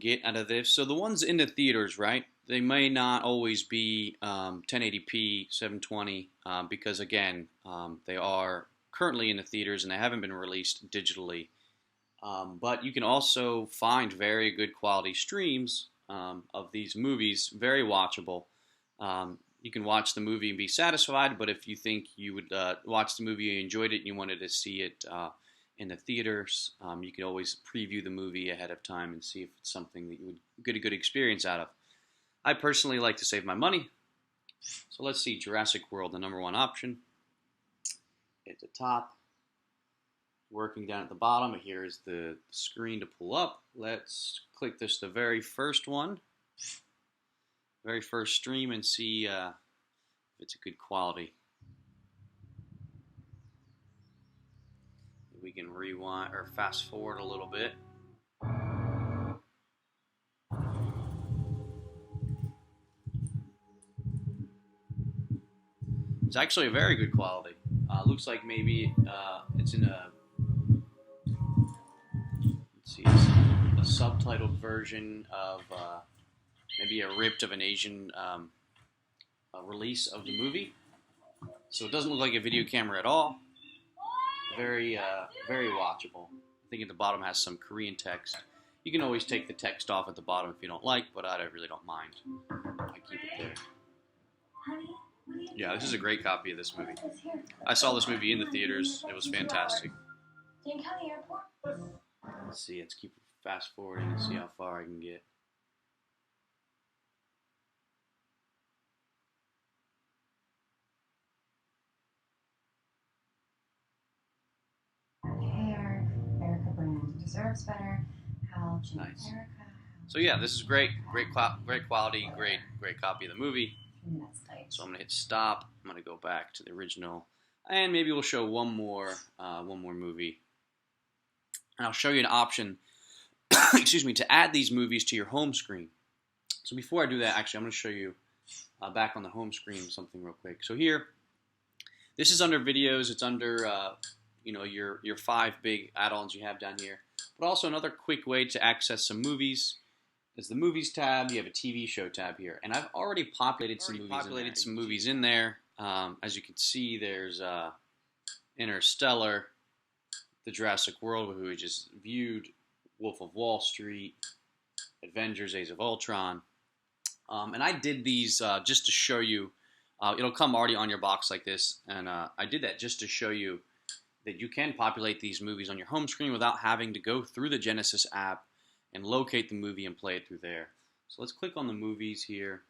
get out of this. So the ones in the theaters, right? They may not always be 1080p 720 because again, they are currently in the theaters and they haven't been released digitally. But you can also find very good quality streams of these movies, very watchable. You can watch the movie and be satisfied, but if you think you would watch the movie, you enjoyed it, and you wanted to see it in the theaters, you can always preview the movie ahead of time and see if it's something that you would get a good experience out of. I personally like to save my money, so let's see Jurassic World, the number one option. At the top, working down at the bottom, here is the screen to pull up. Let's click this, the very first one, very first stream, and see if it's a good quality. We can rewind or fast forward a little bit. It's actually a very good quality. Looks like maybe it's in a, let's see, it's a subtitled version of maybe a ripped of an Asian release of the movie. So it doesn't look like a video camera at all. Very, very watchable. I think at the bottom has some Korean text. You can always take the text off at the bottom if you don't like, but I really don't mind. I keep it there. Yeah, this is a great copy of this movie. I saw this movie in the theaters. It was fantastic. Let's see, let's keep fast forwarding and see how far I can get. Deserves better. Nice. So yeah, this is great, great quality, great copy of the movie. So I'm gonna hit stop. I'm gonna go back to the original, and maybe we'll show one more movie. And I'll show you an option, excuse me, to add these movies to your home screen. So before I do that, actually, I'm gonna show you back on the home screen something real quick. So here, this is under videos. It's under your 5 big add-ons you have down here. But also another quick way to access some movies is the Movies tab. You have a TV show tab here. And I've already populated some movies in there. As you can see, there's Interstellar, The Jurassic World, which we just viewed, Wolf of Wall Street, Avengers, Age of Ultron. And I did these just to show you. It'll come already on your box like this. And I did that just to show you that you can populate these movies on your home screen without having to go through the Genesis app and locate the movie and play it through there. So let's click on the movies here.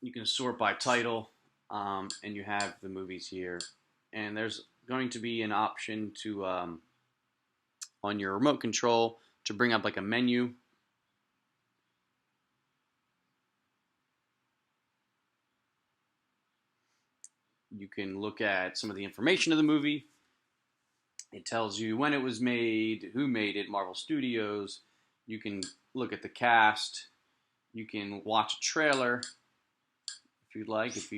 You can sort by title, and you have the movies here. And there's going to be an option to, on your remote control, to bring up like a menu. You can look at some of the information of the movie. It tells you when it was made, who made it, Marvel Studios. You can look at the cast. You can watch a trailer if you'd like. If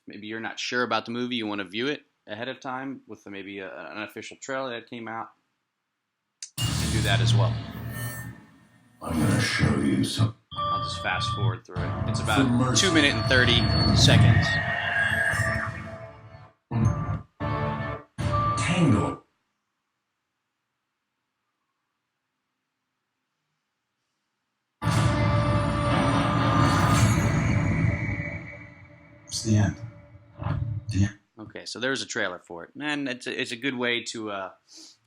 maybe you're not sure about the movie, you want to view it ahead of time with maybe an official trailer that came out, you can do that as well. I'm going to show you some. I'll just fast forward through it. It's about 2 minutes and 30 seconds. Tango. It's the end. The end. Okay, so there's a trailer for it, and it's a good way to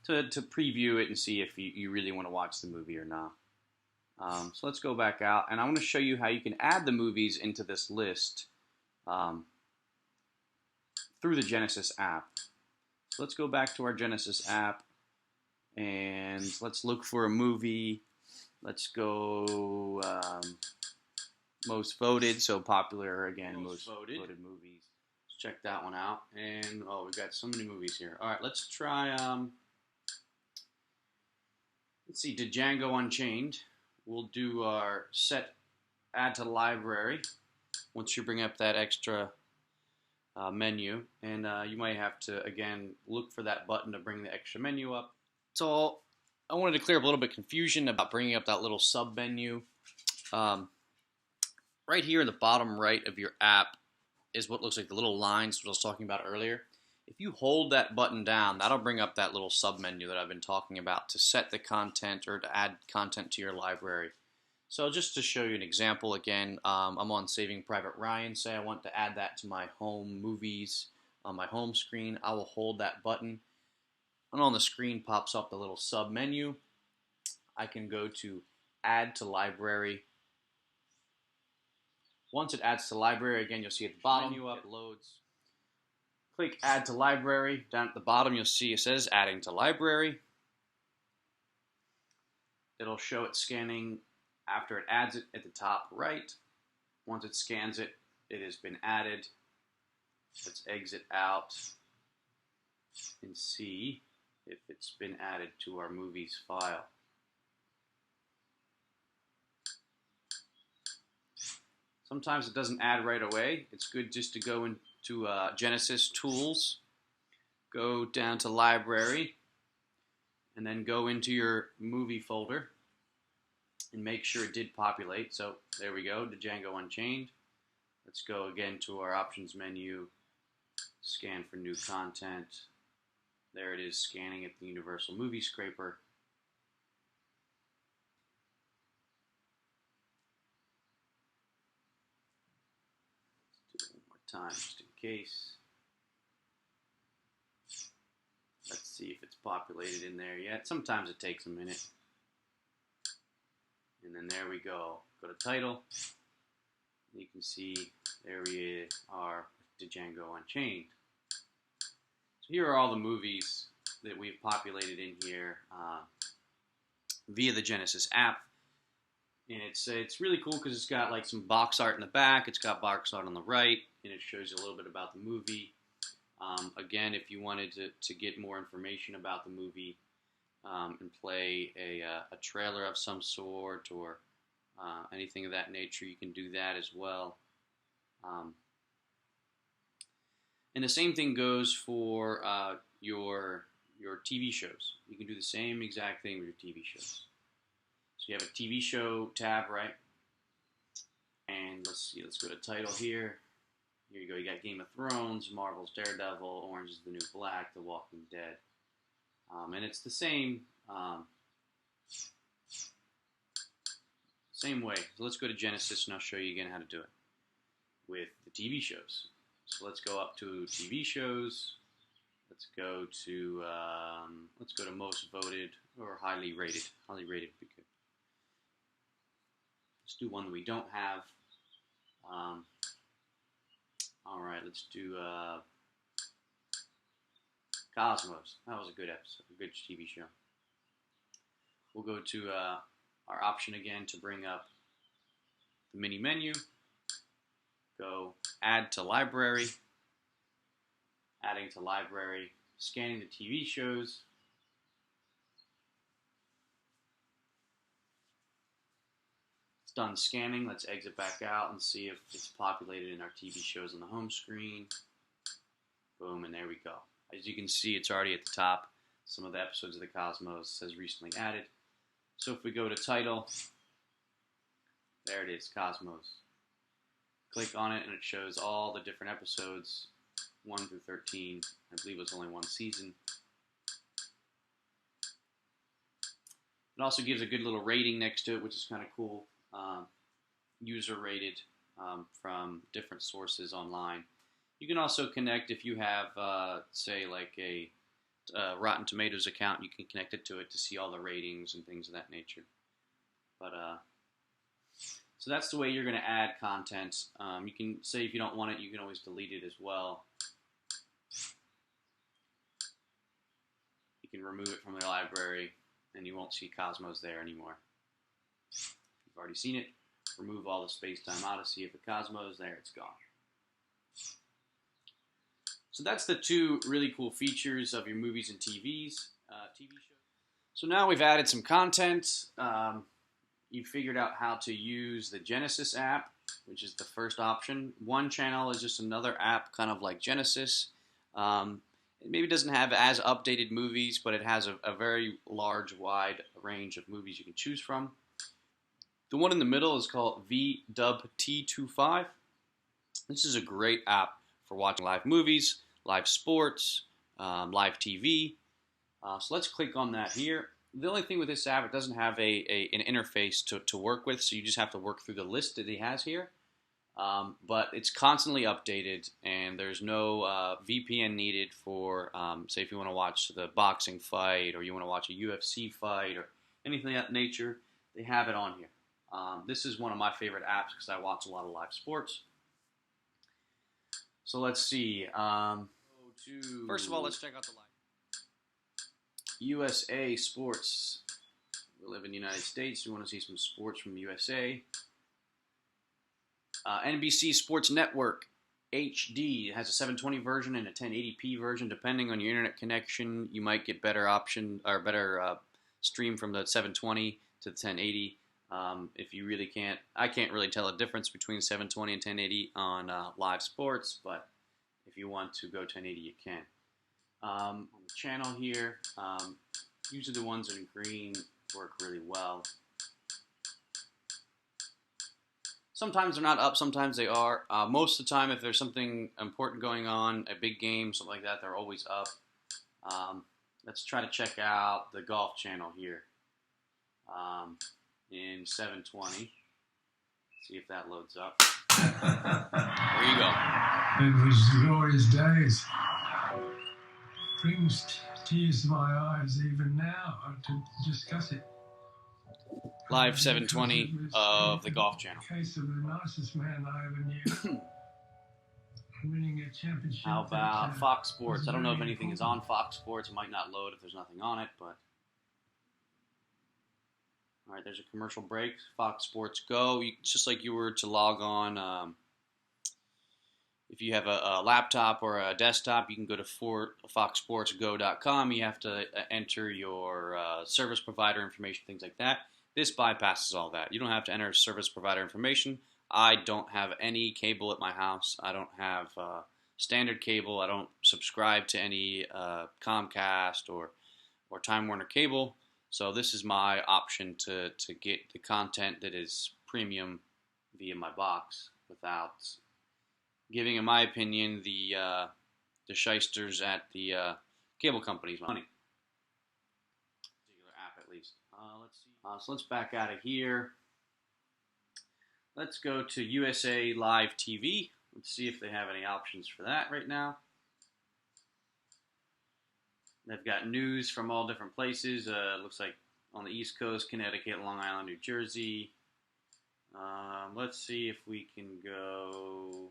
preview it and see if you really want to watch the movie or not. So let's go back out, and I want to show you how you can add the movies into this list through the Genesis app. So let's go back to our Genesis app, and let's look for a movie. Let's go most voted, so popular again, most voted movies. Let's check that one out, and we've got so many movies here. All right, let's try, let's see, Django Unchained. We'll do our set add to library. Once you bring up that extra menu, and you might have to, again, look for that button to bring the extra menu up. So I wanted to clear up a little bit of confusion about bringing up that little sub menu. Right here in the bottom right of your app is what looks like the little lines that I was talking about earlier. If you hold that button down, that'll bring up that little sub menu that I've been talking about to set the content or to add content to your library. So just to show you an example, again, I'm on Saving Private Ryan. Say I want to add that to my home movies on my home screen. I will hold that button, and on the screen pops up the little sub menu. I can go to Add to Library. Once it adds to library, again, you'll see at the bottom, menu up, loads. Click Add to Library. Down at the bottom, you'll see it says Adding to Library. It'll show it scanning after it adds it at the top right. Once it scans it, it has been added. Let's exit out and see if it's been added to our movies file. Sometimes it doesn't add right away. It's good just to go into Genesis Tools, go down to Library, and then go into your movie folder and make sure it did populate. So there we go, Django Unchained. Let's go again to our options menu, scan for new content. There it is, scanning at the Universal Movie Scraper. Time just in case. Let's see if it's populated in there yet. Sometimes it takes a minute. And then there we go. Go to title. You can see there we are with Django Unchained. So here are all the movies that we've populated in here via the Genesis app. And it's really cool because it's got like some box art in the back, it's got box art on the right, and it shows you a little bit about the movie. Again, if you wanted to get more information about the movie and play a trailer of some sort or anything of that nature, you can do that as well. And the same thing goes for your TV shows. You can do the same exact thing with your TV shows. So you have a TV show tab, right? And let's see, let's go to title here. Here you go, you got Game of Thrones, Marvel's Daredevil, Orange is the New Black, The Walking Dead. And it's the same way. So let's go to Genesis and I'll show you again how to do it with the TV shows. So let's go up to TV shows. Let's go to most voted or highly rated. Highly rated would be good. Let's do one that we don't have. All right, let's do Cosmos. That was a good episode, a good TV show. We'll go to our option again to bring up the mini menu. Go Add to Library. Adding to Library. Scanning the TV shows. Done scanning. Let's exit back out and see if it's populated in our TV shows on the home screen. Boom, and there we go. As you can see, it's already at the top. Some of the episodes of the Cosmos says recently added. So if we go to title, there it is, Cosmos. Click on it and it shows all the different episodes, 1 through 13. I believe it was only one season. It also gives a good little rating next to it, which is kind of cool. User rated from different sources online. You can also connect if you have, say, like a Rotten Tomatoes account. You can connect it to it to see all the ratings and things of that nature. But so that's the way you're going to add content. You can say if you don't want it, you can always delete it as well. You can remove it from the library, and you won't see Cosmos there anymore. You've already seen it. Remove all the space-time odyssey of the Cosmos. There, it's gone. So that's the two really cool features of your movies and TV shows. So now we've added some content. You've figured out how to use the Genesis app which is the first option. One channel is just another app, kind of like Genesis. It maybe doesn't have as updated movies, but it has a very large, wide range of movies you can choose from. The one in the middle is called VWT25. This is a great app for watching live movies, live sports, live TV. So let's click on that here. The only thing with this app, it doesn't have an interface to work with, so you just have to work through the list that he has here. But it's constantly updated, and there's no VPN needed for, say, if you want to watch the boxing fight or you want to watch a UFC fight or anything of that nature, they have it on here. This is one of my favorite apps because I watch a lot of live sports. So let's see. First of all, let's check out the live. USA Sports. We live in the United States. We want to see some sports from the USA. NBC Sports Network HD. It has a 720 version and a 1080p version. Depending on your internet connection, you might get better option or better stream from the 720 to the 1080. If you really can't, I can't really tell a difference between 720 and 1080 on live sports, but if you want to go 1080, you can. On the channel here, usually the ones in green work really well. Sometimes they're not up, sometimes they are. Most of the time, if there's something important going on, a big game, something like that, they're always up. Let's try to check out the golf channel here in 720. See if that loads up. There you go. It was glorious days. Brings tears to my eyes even now to discuss it. Live 720 of the golf channel. Case of the nicest man I ever knew. Winning a championship. How about Fox Sports? I don't know if anything is on Fox Sports. It might not load if there's nothing on it, but all right, there's a commercial break. Fox Sports Go. It's just like you were to log on. If you have a laptop or a desktop, you can go to foxsportsgo.com. You have to enter your service provider information, things like that. This bypasses all that. You don't have to enter service provider information. I don't have any cable at my house. I don't have standard cable. I don't subscribe to any Comcast or Time Warner cable. So this is my option to get the content that is premium via my box without giving, in my opinion, the shysters at the cable companies money. Particular app, at least. Let's see. So let's back out of here. Let's go to USA Live TV. Let's see if they have any options for that right now. They've got news from all different places. Looks like on the East Coast, Connecticut, Long Island, New Jersey. Let's see if we can go.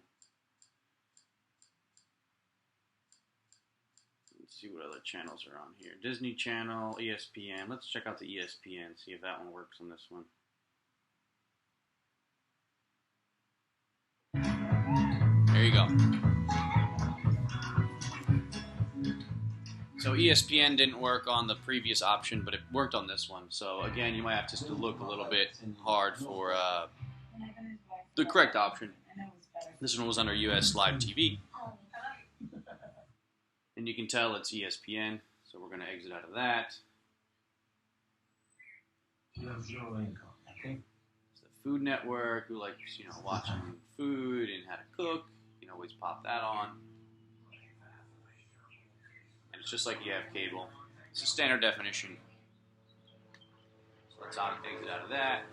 Let's see what other channels are on here. Disney Channel, ESPN. Let's check out the ESPN, see if that one works on this one. There you go. So ESPN didn't work on the previous option, but it worked on this one. So again, you might have to look a little bit hard for the correct option. This one was under US Live TV. And you can tell it's ESPN, so we're going to exit out of that. It's the Food Network, who likes, watching food and how to cook. You can always pop that on. And it's just like you have cable. It's a standard definition. So let's exit out of that.